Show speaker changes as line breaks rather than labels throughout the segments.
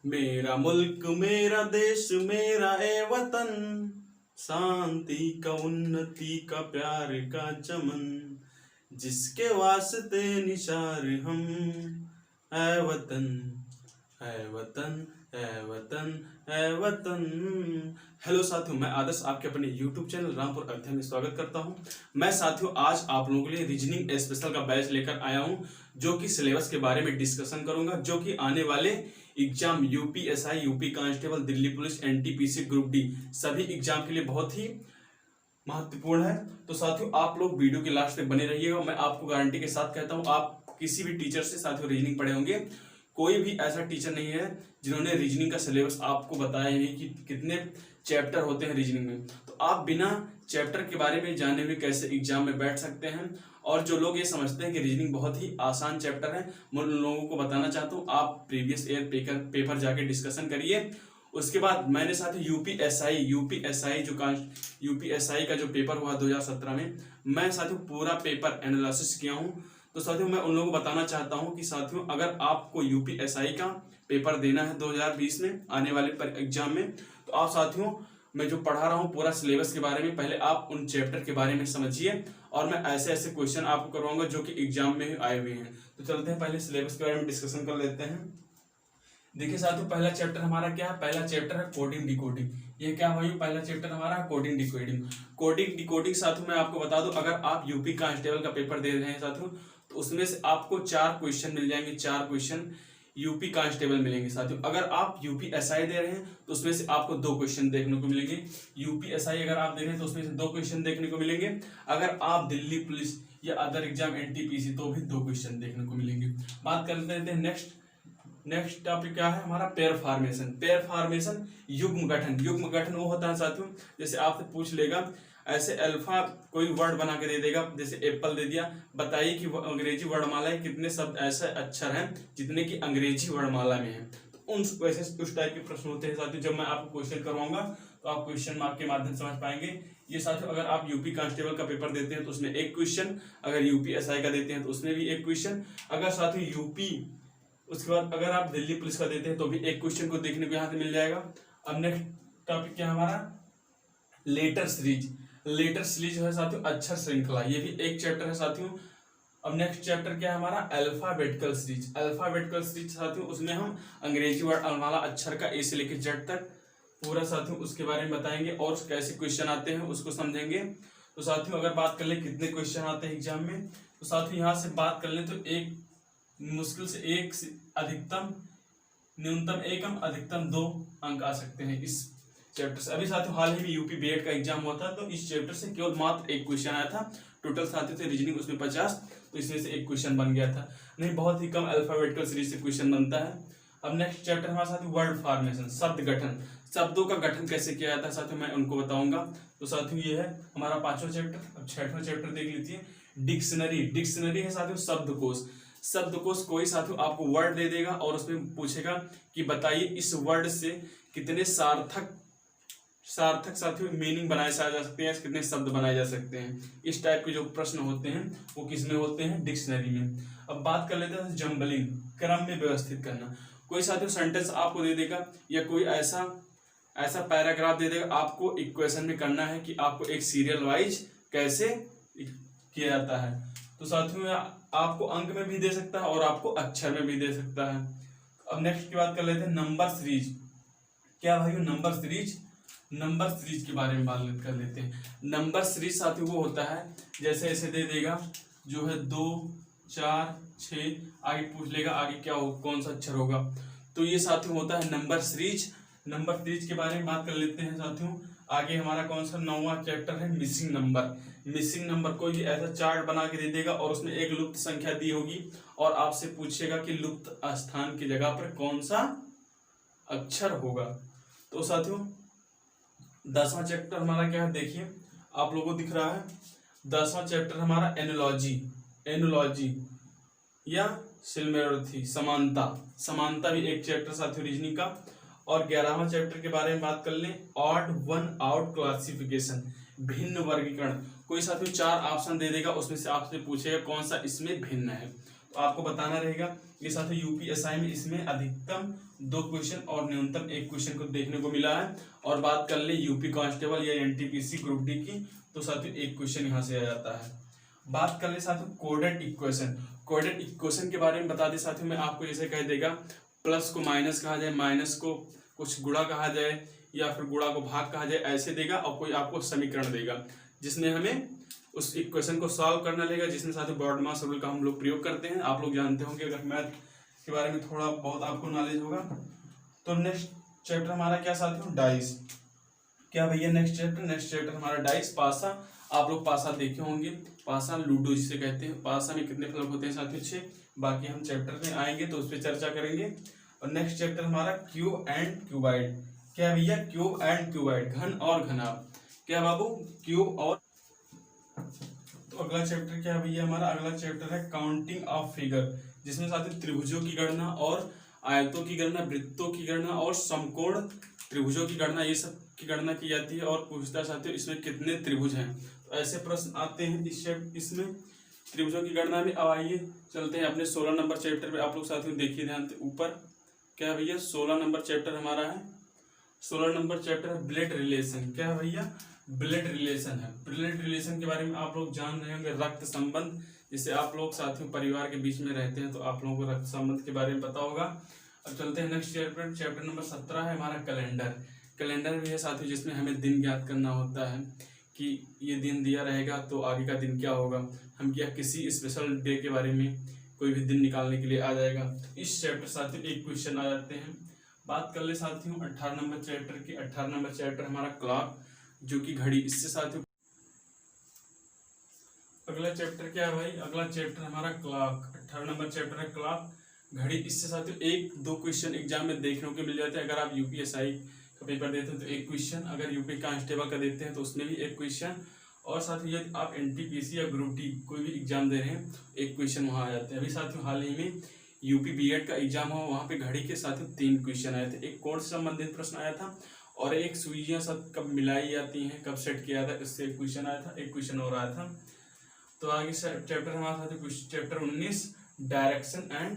मेरा मुल्क मेरा देश मेरा ए वतन, शांति का उन्नति का प्यार का चमन, जिसके वास्ते निसार हम। ए वतन है वतन है वतन है वतन। हेलो साथियों, मैं आदर्श आपके अपने YouTube चैनल रामपुर अयोध्या में स्वागत करता हूं। मैं साथियों आज आप लोगों के लिए रीजनिंग स्पेशल का बैच लेकर आया हूं, जो कि सिलेबस के बारे में डिस्कशन करूंगा, जो कि आने वाले exam UPSI, UP constable, Delhi police, NTPC, group D सभी एग्जाम के लिए बहुत ही महत्वपूर्ण है। तो साथियों आप लोग वीडियो के लास्ट तक बने रहिएगा। मैं आपको गारंटी के साथ कहता हूँ, आप किसी भी टीचर से साथियों रीजनिंग पढ़े होंगे, कोई भी ऐसा टीचर नहीं है जिन्होंने रीजनिंग का सिलेबस आपको बताया नहीं कि कितने चैप्टर होते हैं रीजनिंग में। तो आप बिना चैप्टर के बारे में जाने हुए कैसे एग्जाम में बैठ सकते हैं। और जो लोग ये समझते हैं कि रीजनिंग बहुत ही आसान चैप्टर है, मैं उन लोगों को बताना चाहता हूँ, आप प्रीवियस ईयर पेपर जाके डिस्कशन करिए। उसके बाद मैंने साथ यूपीएसआई का जो पेपर हुआ 2017 में, मैं साथियों पूरा पेपर एनालिसिस किया हूँ। तो साथियों मैं उन लोगों को बताना चाहता हूं कि साथियों अगर आपको यूपीएसआई का पेपर देना है 2020 में आने वाले एग्जाम में, तो आप साथियों मैं जो पढ़ा रहा हूं पूरा सिलेबस के बारे में, पहले आप उन चैप्टर के बारे में समझिए और मैं ऐसे ऐसे क्वेश्चन आपको करवाऊंगा जो कि एग्जाम में आए हुए हैं। तो चलते हैं पहले सिलेबस के बारे में डिस्कशन कर लेते हैं। देखिए साथियों पहला चैप्टर हमारा क्या है? पहला चैप्टर है कोडिंग डिकोडिंग। ये क्या भाई? पहला चैप्टर हमारा कोडिंग डिकोडिंग। कोडिंग डिकोडिंग साथियों मैं आपको बता दूं, अगर आप यूपी कांस्टेबल का पेपर दे रहे हैं साथियों, तो उसमें से आपको 4 क्वेश्चन मिल जाएंगे, 4 क्वेश्चन यूपी कांस्टेबल मिलेंगे साथियों। अगर आप यूपीएसआई दे रहे हैं तो उसमें से आपको 2 क्वेश्चन देखने को मिलेंगे। यूपीएसआई अगर आप दे रहे हैं तो उसमें से 2 क्वेश्चन देखने को मिलेंगे। अगर आप दिल्ली पुलिस या अदर एग्जाम एनटीपीसी तो भी 2 क्वेश्चन देखने को मिलेंगे। बात कर लेते हैं नेक्स्ट टॉपिक क्या है हमारा? Pair formation. पेयर फॉर्मेशन युग्म गठन। युग्म गठन वो होता है साथियों, जैसे आपसे पूछ लेगा ऐसे अल्फा कोई वर्ड बना के दे देगा, जैसे एप्पल दे दिया, बताइए कि अंग्रेजी वर्णमाला के कितने शब्द ऐसे अक्षर हैं जितने की अंग्रेजी वर्णमाला में है। तो उन वैसे उस टाइप के प्रश्न होते हैं साथियों। जब मैं आपको क्वेश्चन करवाऊंगा तो आप क्वेश्चन मार्क के माध्यम से समझ पाएंगे। ये साथियों अगर आप यूपी कांस्टेबल का पेपर देते हैं तो उसमें 1 क्वेश्चन, अगर यूपीएसआई का देते हैं तो उसमें भी 1 क्वेश्चन, अगर साथियों उसके बाद अगर आप दिल्ली पुलिस का देते हैं तो भी 1 क्वेश्चन को देखने को यहाँ से मिल जाएगा। अब नेक्स्ट टॉपिक क्या है हमारा? Letter series. लेटर सीरीज है साथियों अक्षर श्रृंखला, ये भी एक चैप्टर है साथियों। अब नेक्स्ट चैप्टर क्या है हमारा? Alphabetical series. अल्फाबेटिकल सीरीज साथियों उसमें हम अंग्रेजी वर्णमाला अक्षर का ए से लेकर जेड तक पूरा साथियों उसके बारे में बताएंगे और कैसे क्वेश्चन आते हैं उसको समझेंगे। तो साथियों अगर बात कर ले कितने क्वेश्चन आते हैं एग्जाम में, तो साथियों यहाँ से बात कर ले तो एक मुश्किल से एक अधिकतम न्यूनतम 1 अंक, अधिकतम 2 अंक आ सकते हैं इस चैप्टर से। अभी साथियों हाल ही में यूपी बीएड का एग्जाम हुआ था, तो इस चैप्टर से केवल मात्र 1 क्वेश्चन आया था। टोटल साथियों थे रीजनिंग उसमें 50, तो इसमें से 1 क्वेश्चन बन गया था। नहीं, बहुत ही कम अल्फाबेटिकल सीरीज से क्वेश्चन बनता है। अब नेक्स्ट चैप्टर हमारे साथ वर्ड फॉर्मेशन, शब्द गठन। शब्दों का गठन कैसे किया जाता है साथियों मैं उनको बताऊंगा। तो साथियों ये है हमारा 5वां चैप्टर। अब 6वां चैप्टर देख लीजिए, डिक्शनरी। डिक्शनरी है साथियों शब्दकोश। शब्दकोश कोई साथियों आपको वर्ड दे देगा और उसमें पूछेगा कि बताइए इस वर्ड से कितने सार्थक साथियों मीनिंग बनाए जा सकते हैं, कितने शब्द बनाए जा सकते हैं। इस टाइप के जो प्रश्न होते हैं वो किसमें होते हैं? डिक्शनरी में। अब बात कर लेते हैं जम्बलिंग, क्रम में व्यवस्थित करना। कोई साथियों सेंटेंस आपको दे देगा या कोई ऐसा पैराग्राफ दे देगा, आपको इक्वेशन में करना है कि आपको एक सीरियल वाइज कैसे किया जाता है। तो साथियों आपको अंक में भी दे सकता है और आपको अक्षर में भी दे सकता है। अब नेक्स्ट की बात कर लेते हैं नंबर सीरीज। क्या भाई नंबर सीरीज? नंबर सीरीज के बारे में बात कर लेते हैं। नंबर सीरीज साथियों वो होता है जैसे ऐसे दे देगा जो है 2 4 6, आगे पूछ लेगा आगे क्या हो, कौन सा अक्षर होगा। तो ये साथियों होता है नंबर सीरीज। नंबर सीरीज के बारे में बात कर लेते हैं साथियों। आगे हमारा कौन सा 9वां चैप्टर है? Missing number. मिसिंग नंबर कोई भी ऐसा चार्ट बना के दे देगा और उसमें एक लुप्त संख्या दी होगी और आपसे पूछेगा कि लुप्त स्थान की जगह पर कौन सा अक्षर होगा। तो साथियों 10वां चैप्टर हमारा क्या है? देखिए आप लोगों को दिख रहा है 10वां चैप्टर हमारा एनोलॉजी या सिमिलरिटी, समानता भी एक चैप्टर साथियों रीजनिंग का। और 11वां चैप्टर के बारे में बात कर लें, ऑड वन आउट क्लासिफिकेशन, भिन्न वर्गीकरण। कोई साथियों 4 ऑप्शन दे देगा, उसमें से आपसे पूछेगा कौन सा इसमें भिन्न है, तो आपको बताना रहेगा। ये साथियों यूपीएसआई में इसमें अधिकतम 2 क्वेश्चन और न्यूनतम 1 क्वेश्चन को देखने को मिला है। और बात कर ले यूपी कांस्टेबल या एनटीपीसी ग्रुप डी की, तो साथियों 1 क्वेश्चन यहाँ से आ जाता है। बात कर ले साथियों कोडेड इक्वेशन। कोडेड इक्वेशन के बारे में बता दे साथियों, मैं आपको जैसे कह देगा प्लस को माइनस कहा जाए, माइनस को कुछ गुणा कहा जाए, या फिर गुणा को भाग कहा जाए, ऐसे देगा। और कोई आपको समीकरण देगा जिसमें हमें उस इक्वेशन को सॉल्व करना लेगा, जिसमें साथियों बॉडमास रूल का हम लोग प्रयोग करते हैं। आप लोग जानते होंगे, अगर मैथ के बारे में थोड़ा बहुत आपको नॉलेज होगा। तो नेक्स्ट चैप्टर हमारा क्या साथियों, डाइस। क्या भैया नेक्स्ट चैप्टर हमारा डाइस, पासा। आप लोग पासा देखे होंगे, पासा लूडो जिसे कहते हैं। पासा में कितने फलक होते हैं साथियों, 6। बाकी हम चैप्टर में आएंगे तो उस पर चर्चा करेंगे। और नेक्स्ट चैप्टर हमारा क्यूब एंड क्यूबाइड। क्या भैया, क्यूब एंड क्यूबाइड, घन और घनाभ। क्या बाबू, क्यूब और। तो अगला चैप्टर क्या भैया हमारा, अगला चैप्टर है काउंटिंग ऑफ फिगर, जिसमें साथियों त्रिभुजों की गणना और आयतों की गणना, वृत्तों की गणना और समकोण त्रिभुजों की गणना, ये सब की गणना की जाती है। और पूछता है साथियों इसमें कितने त्रिभुज हैं। तो ऐसे प्रश्न आते हैं इसमें त्रिभुजों की गणना में। अब आइए चलते हैं अपने 16 नंबर चैप्टर पे। आप लोग साथियों देखिए ध्यान से ऊपर, क्या भैया 16 नंबर चैप्टर हमारा है। 16 नंबर चैप्टर है ब्लड रिलेशन। क्या भैया, ब्लड रिलेशन है। ब्लड रिलेशन के बारे में आप लोग जान रहे होंगे, रक्त संबंध। जिससे आप लोग साथियों परिवार के बीच में रहते हैं तो आप लोगों को रक्त संबंध के बारे में पता होगा। अब चलते हैं नेक्स्ट चैप्टर। चैप्टर नंबर 17 है हमारा कैलेंडर। कैलेंडर भी है साथियों, जिसमें हमें दिन ज्ञात करना होता है कि ये दिन दिया रहेगा तो आगे का दिन क्या होगा। हम क्या किसी स्पेशल डे के बारे में कोई भी दिन निकालने के लिए आ जाएगा। इस चैप्टर साथियों 1 क्वेश्चन आ जाते हैं। बात कर ले साथियों 18 नंबर चैप्टर की। 18 नंबर चैप्टर हमारा क्लॉक, जो कि घड़ी। इससे साथियों अगला चैप्टर क्या है भाई, अगला चैप्टर हमारा क्लॉक। 18 नंबर चैप्टर है क्लॉक, घड़ी। इससे साथियों 1-2 क्वेश्चन एग्जाम में देखने को मिल जाते हैं। अगर आप यूपीएसआई का पेपर देते हैं तो 1 क्वेश्चन, अगर यूपी कांस्टेबल का देते हैं तो उसमें भी 1 क्वेश्चन, और साथियों यदि आप एनटीपीसी या ग्रुप डी कोई भी एग्जाम दे रहे हैं 1 क्वेश्चन वहाँ आ जाते हैं। अभी साथियों हाल ही में यूपी बीएड का एग्जाम हुआ, वहाँ पे घड़ी के साथियों 3 क्वेश्चन आए थे। एक कोण से संबंधित प्रश्न आया था, और एक सुइयां सब कब मिलाई जाती हैं, कब सेट किया था, इससे 1 क्वेश्चन आया था। 1 क्वेश्चन और आया था। तो आगे चैप्टर हमारा साथियों चैप्टर 19 डायरेक्शन एंड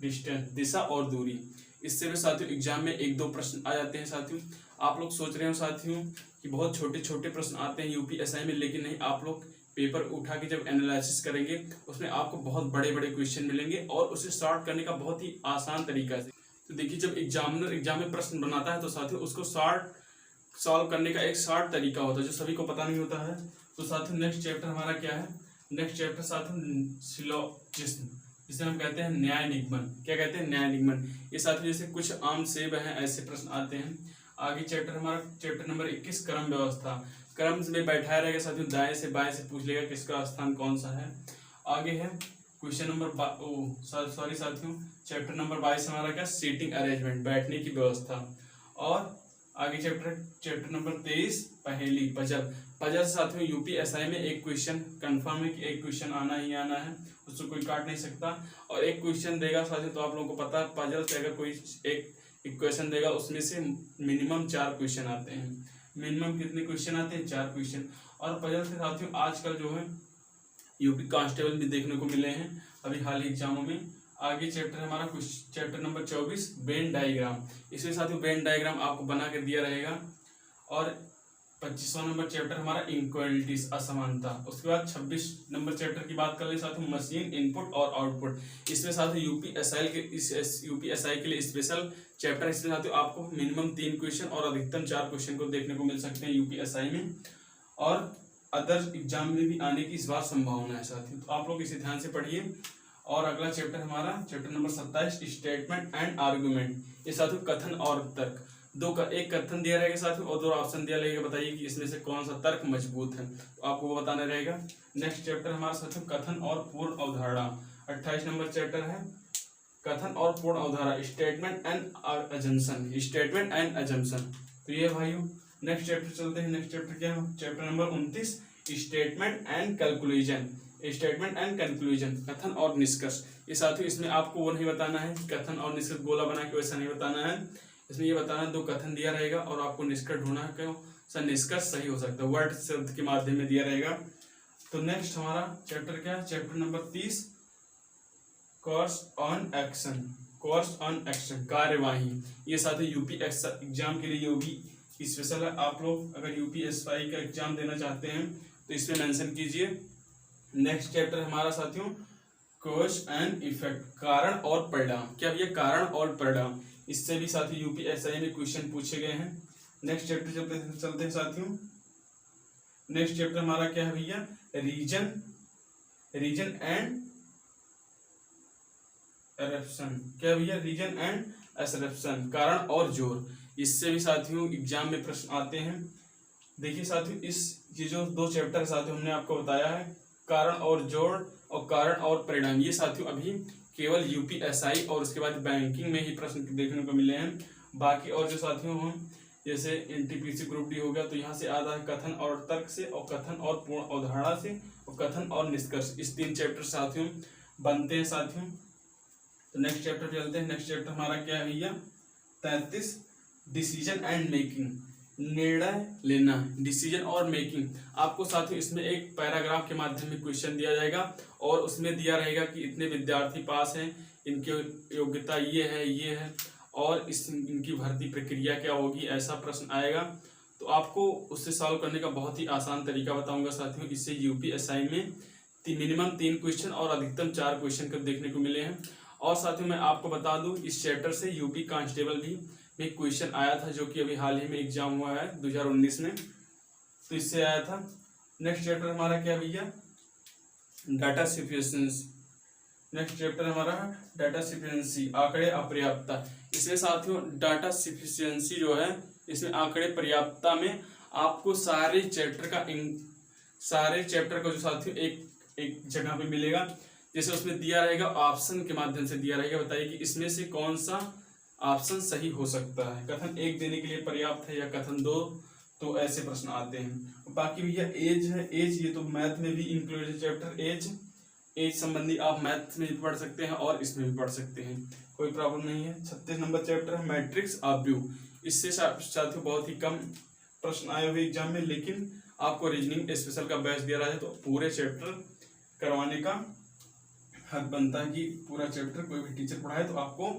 डिस्टेंस, दिशा और दूरी। इससे भी साथियों एग्जाम में 1-2 प्रश्न आ जाते हैं साथियों। आप लोग सोच रहे हो साथियों कि बहुत छोटे छोटे प्रश्न आते हैं यूपीएसआई में, लेकिन नहीं, आप लोग पेपर उठा के जब एनालिसिस करेंगे उसमें आपको बहुत बड़े बड़े क्वेश्चन मिलेंगे, और उसे सॉल्व करने का बहुत ही आसान तरीका से। तो देखिए जब एग्जामिनर एग्जाम में प्रश्न बनाता है तो साथियों उसको सॉल्व करने का एक शॉर्ट तरीका होता है जो सभी को पता नहीं होता है। तो साथियों नेक्स्ट चैप्टर हमारा क्या है, नेक्स्ट चैप्टर साथियों सिलोजिज्म, जिसे हम कहते हैं न्याय निगमन। क्या कहते हैं, न्याय निगमन। ये साथियों जैसे कुछ आम सेब हैं, ऐसे प्रश्न आते हैं। आगे चैप्टर हमारा चैप्टर नंबर 21 क्रम व्यवस्था। क्रम में बैठाया रहेगा साथियों, दाएं से बाएं से पूछ लेगा किसका स्थान कौन सा है। आगे है क्वेश्चन नंबर सॉरी साथियों चैप्टर नंबर 22 हमारा क्या, सीटिंग अरेंजमेंट, बैठने की व्यवस्था। और आगे चैप्टर नंबर 23 पहेली, पजल। पजल साथियों यूपीएसआई में 1 क्वेश्चन कंफर्म है कि 1 क्वेश्चन आना ही आना है, उसको कोई काट नहीं सकता। और 1 क्वेश्चन देगा साथियों, तो आप लोगों को पता है पजल से अगर कोई एक इक्वेशन देगा उसमें से मिनिमम 4 क्वेश्चन आते हैं। मिनिमम कितने क्वेश्चन आते हैं, 4 क्वेश्चन। और पजल से साथियों आजकल जो है यूपी कांस्टेबल भी देखने को मिले हैं अभी हाल ही एग्जामों में। आगे चैप्टर हमारा चैप्टर नंबर 24 वेन डायग्राम। इसमें साथियों वेन डायग्राम आपको बना कर दिया रहेगा। और 25वां नंबर चैप्टर हमारा इनक्वालिटीज, असमानता। उसके बाद 26 नंबर चैप्टर की बात कर ले साथियों मशीन इनपुट और आउटपुट। इसमें साथियों यूपीएसआई के लिए स्पेशल चैप्टर। इसमें साथियों आपको मिनिमम 3 क्वेश्चन और अधिकतम 4 क्वेश्चन को देखने को मिल सकते हैं यूपीएसआई में, और अदर एग्जाम में भी आने की इस बार संभावना है साथियों। तो आप लोग इसे ध्यान से पढ़िए। और अगला चैप्टर हमारा chapter number 27 statement and argument. ये साथियों कथन और तर्क। एक कथन दिया रहेगा साथियों और 2 ऑप्शन दिया रहेगा, बताइए कि इसमें से कौन सा तर्क मजबूत है, तो आपको वो बताना रहेगा। नेक्स्ट चैप्टर हमारा साथियों कथन और पूर्ण अवधारणा। 28 नंबर चैप्टर है कथन और पूर्ण अवधारणा, statement and assumption, statement and assumption. तो ये भाइयों नेक्स्ट चैप्टर चलते हैं। नेक्स्ट चैप्टर क्या है, chapter number 29 statement and conclusion, statement and conclusion, कथन और निष्कर्ष। ये साथियों इसमें आपको वो नहीं बताना है कथन और निष्कर्ष गोला बना के वैसा नहीं बताना है। इसमें ये बताना है 2 कथन दिया रहेगा और आपको निष्कर्ष ढूंढना है क्यों सा निष्कर्ष सही हो सकता है, वर्ड शब्द के माध्यम में दिया रहेगा। तो नेक्स्ट हमारा चैप्टर क्या है, chapter number 30 course on action. Course on action, कार्यवाही। ये साथियों यूपी एग्जाम के लिए ये भी स्पेशल है। आप लोग अगर यूपीएसआई का एग्जाम देना चाहते हैं तो इसमें मेंशन कीजिए। नेक्स्ट चैप्टर हमारा साथियों कॉज एंड इफेक्ट, कारण और परिणाम। क्या भैया, कारण और परिणाम, इससे भी साथियों यूपीएसआई में क्वेश्चन पूछे गए हैं। नेक्स्ट चैप्टर चलते हैं साथियों। नेक्स्ट चैप्टर हमारा क्या है भैया, रीजन एंड एरप्शन। क्या भैया, रीजन एंड एसरप्शन, कारण और जोर। इससे भी साथियों एग्जाम में प्रश्न आते हैं। देखिए साथियों, ये जो दो चैप्टर साथियों हमने आपको बताया है, कारण और जोड़ और कारण और परिणाम, ये साथियों अभी केवल यूपीएसआई और उसके बाद बैंकिंग में ही प्रश्न देखने को मिले हैं। बाकी और जो साथियों हम जैसे एनटीपीसी ग्रुप डी हो गया तो यहाँ से आता है कथन और तर्क से, और कथन और पूर्ण अवधारणा से, और कथन और निष्कर्ष। इस 3 चैप्टर साथियों बनते हैं साथियों। तो नेक्स्ट चैप्टर चलते हैं। नेक्स्ट चैप्टर हमारा क्या है भैया, 33 डिसीजन एंड मेकिंग, निर्णय लेना, डिसीजन और मेकिंग। आपको साथियों इसमें एक पैराग्राफ के माध्यम में क्वेश्चन दिया जाएगा और उसमें दिया रहेगा कि इतने विद्यार्थी पास हैं, इनकी योग्यता ये है और इनकी भर्ती प्रक्रिया क्या होगी, ऐसा प्रश्न आएगा। तो आपको उससे सॉल्व करने का बहुत ही आसान तरीका बताऊंगा साथियों। इससे यूपीएसआई में मिनिमम 3 क्वेश्चन और अधिकतम 4 क्वेश्चन कब देखने को मिले हैं। और साथियों मैं आपको बता दूं, इस चैप्टर से यूपी कांस्टेबल भी में क्वेश्चन आया था, जो कि अभी हाल ही में एग्जाम हुआ है 2019 में, तो इससे आया था। नेक्स्ट चैप्टर हमारा क्या भैया, डाटा सफिशिएंसी। नेक्स्ट चैप्टर हमारा डाटा सफिशिएंसी, आंकड़े अपर्याप्तता। इसमें साथियों डाटा सफिशिएंसी जो है, इसमें आंकड़े पर्याप्तता में आपको सारे चैप्टर का जो साथियों एक जगह पे मिलेगा। जैसे उसमें दिया रहेगा ऑप्शन के माध्यम से दिया रहेगा, बताइए कि इसमें से कौन सा ऑप्शन सही हो सकता है। कथन 1 देने के लिए पर्याप्त है या कथन 2, तो ऐसे प्रश्न आते हैं। बाकी भैया एज है, एज ये तो मैथ में भी इंक्लूड है चैप्टर एज संबंधी आप मैथ में भी पढ़ सकते हैं और इसमें भी पढ़ सकते हैं, कोई प्रॉब्लम नहीं है। 36 नंबर चैप्टर है मैट्रिक्स ऑफ व्यू। इससे साथियों बहुत ही कम प्रश्न आए हुए एग्जाम में, लेकिन आपको रीजनिंग स्पेशल का बैच दिया रहा है तो पूरे चैप्टर करवाने का हक बनता है कि पूरा चैप्टर कोई भी टीचर पढ़ाए तो आपको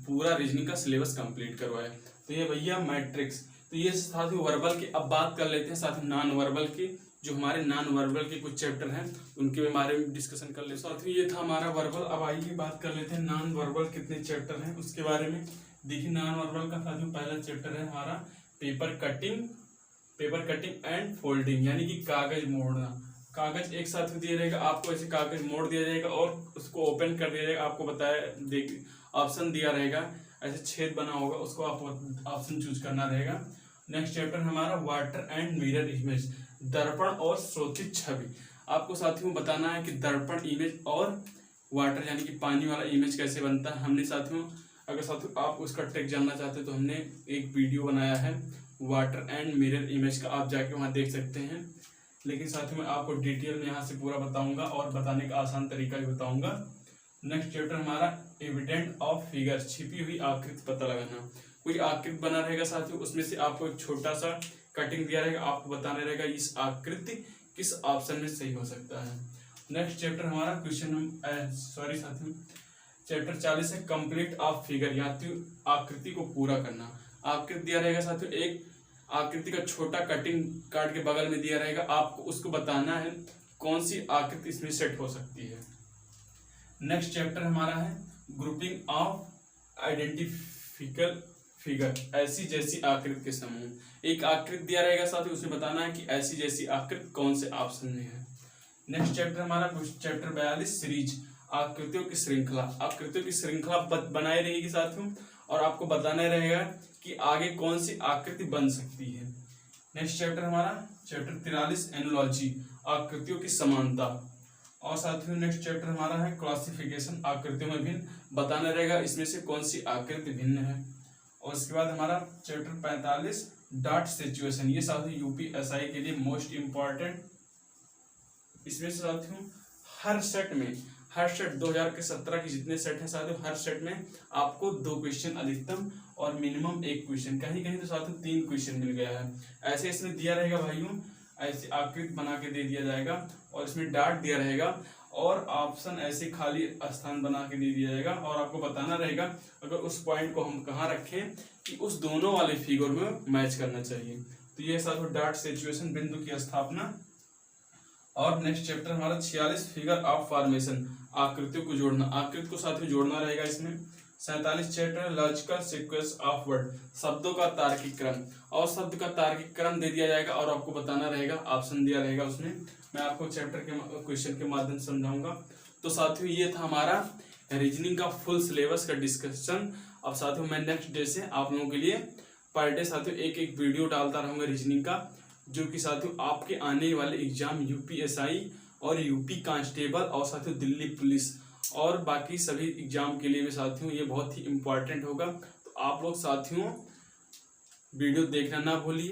पूरा रीजनिंग का सिलेबस कंप्लीट करवाए। तो ये भैया मैट्रिक्स, तो ये साथियों वर्बल के। अब बात कर लेते हैं साथियों नॉन वर्बल के, जो हमारे नॉन वर्बल के कुछ चैप्टर हैं उनके बारे में डिस्कशन कर लेते हैं साथियों। ये था हमारा वर्बल। अब आइए बात कर लेते हैं नॉन वर्बल कितने चैप्टर हैं उसके बारे में। देखिए नॉन वर्बल का साथियों पहला चैप्टर है हमारा पेपर कटिंग एंड फोल्डिंग, यानी कि कागज मोड़ना। कागज एक साथ दिया रहेगा आपको, ऐसे कागज मोड़ दिया जाएगा और उसको ओपन कर दिया जाएगा। आपको बताया ऑप्शन दिया रहेगा, ऐसे छेद बना होगा, उसको आप ऑप्शन चूज करना रहेगा। नेक्स्ट चैप्टर हमारा वाटर एंड मिरर इमेज, दर्पण और स्रोतित छवि। आपको साथियों बताना है कि दर्पण इमेज और वाटर यानी कि पानी वाला इमेज कैसे बनता है। हमने साथियों, अगर साथियों आप उसका ट्रिक जानना चाहते हैं तो हमने एक वीडियो बनाया है वाटर एंड मिरर इमेज का, आप जाके वहाँ देख सकते हैं। लेकिन साथियों मैं आपको डिटेल में यहाँ से पूरा बताऊंगा और बताने का आसान तरीका भी बताऊंगा। नेक्स्ट चैप्टर हमारा एविडेंट ऑफ फिगर, छिपी हुई आकृति पता लगाना। कोई आकृति बना रहेगा साथियों, उसमें से आपको एक छोटा सा कटिंग दिया रहेगा, आपको बताना रहेगा इस आकृति किस ऑप्शन में सही हो सकता है। नेक्स्ट चैप्टर हमारा साथियों चैप्टर 40 है कंप्लीट ऑफ फिगर, यानी आकृति को पूरा करना। आकृति दिया रहेगा साथियों, एक आकृति का छोटा कटिंग कार्ड के बगल में दिया रहेगा, आपको उसको बताना है कौन सी आकृति इसमें सेट हो सकती है। नेक्स्ट चैप्टर हमारा है ग्रुपिंग ऑफ आइडेंटिफिकल फिगर, ऐसी जैसी आकृति के समूह। एक आकृति दिया रहेगा साथियों, उसमें बताना है कि ऐसी जैसी आकृति कौन से ऑप्शन में है। नेक्स्ट चैप्टर हमारा चैप्टर 42 सीरीज, आकृतियों की श्रृंखला। आकृतियों की श्रृंखला बनाई रहेगी साथियों और आपको बताना रहेगा कि आगे कौन सी आकृति बन सकती है। नेक्स्ट चैप्टर हमारा चैप्टर 43 एनोलॉजी, आकृतियों की समानता। और साथियों नेक्स्ट चैप्टर हमारा है क्लासिफिकेशन, आकृतियों में भिन्न, बताना रहेगा इसमें से कौन सी आकृति भिन्न है। और उसके बाद हमारा चैप्टर 45 डॉट सिचुएशन, ये साथियों यूपीएसआई के लिए मोस्ट इम्पॉर्टेंट। इसमें से साथियों हर सेट 2017 के जितने सेट हैं साथियों, हर सेट में आपको 2 क्वेश्चन अधिकतम और मिनिमम 1 क्वेश्चन, कहीं कहीं तो साथियों 3 क्वेश्चन मिल गया है। ऐसे इसमें दिया रहेगा भाइयों, ऐसे आकृति बना के दे दिया जाएगा और इसमें डॉट दिया रहेगा और ऑप्शन ऐसे खाली स्थान बना के दे दिया जाएगा और आपको बताना रहेगा अगर उस पॉइंट को हम कहाँ रखें कि उस दोनों वाले फिगर में मैच करना चाहिए। तो ये साथ डॉट सिचुएशन बिंदु की स्थापना। और नेक्स्ट चैप्टर हमारा 46 फिगर ऑफ फॉर्मेशन, आकृतियों को जोड़ना, आकृति को साथ में जोड़ना रहेगा इसमें। 47 chapter logical sequence of word, शब्दों का तार्किक क्रम, और शब्द का तार्किक क्रम दे दिया जाएगा और आपको बताना रहेगा, ऑप्शन दिया रहेगा उसमें। मैं आपको चैप्टर के क्वेश्चन के माध्यम से समझाऊंगा। तो साथियों ये था हमारा रीजनिंग का फुल सिलेबस का डिस्कशन। अब साथियों मैं नेक्स्ट डे से आप लोगों के लिए पर डे साथियों एक एक वीडियो डालता रहूंगा रीजनिंग का, जो कि साथियों आपके आने वाले एग्जाम यूपीएसआई और यूपी कांस्टेबल और साथियों दिल्ली पुलिस और बाकी सभी एग्जाम के लिए भी साथियों ये बहुत ही इम्पोर्टेंट होगा। तो आप लोग साथियों वीडियो देखना ना भूलिए।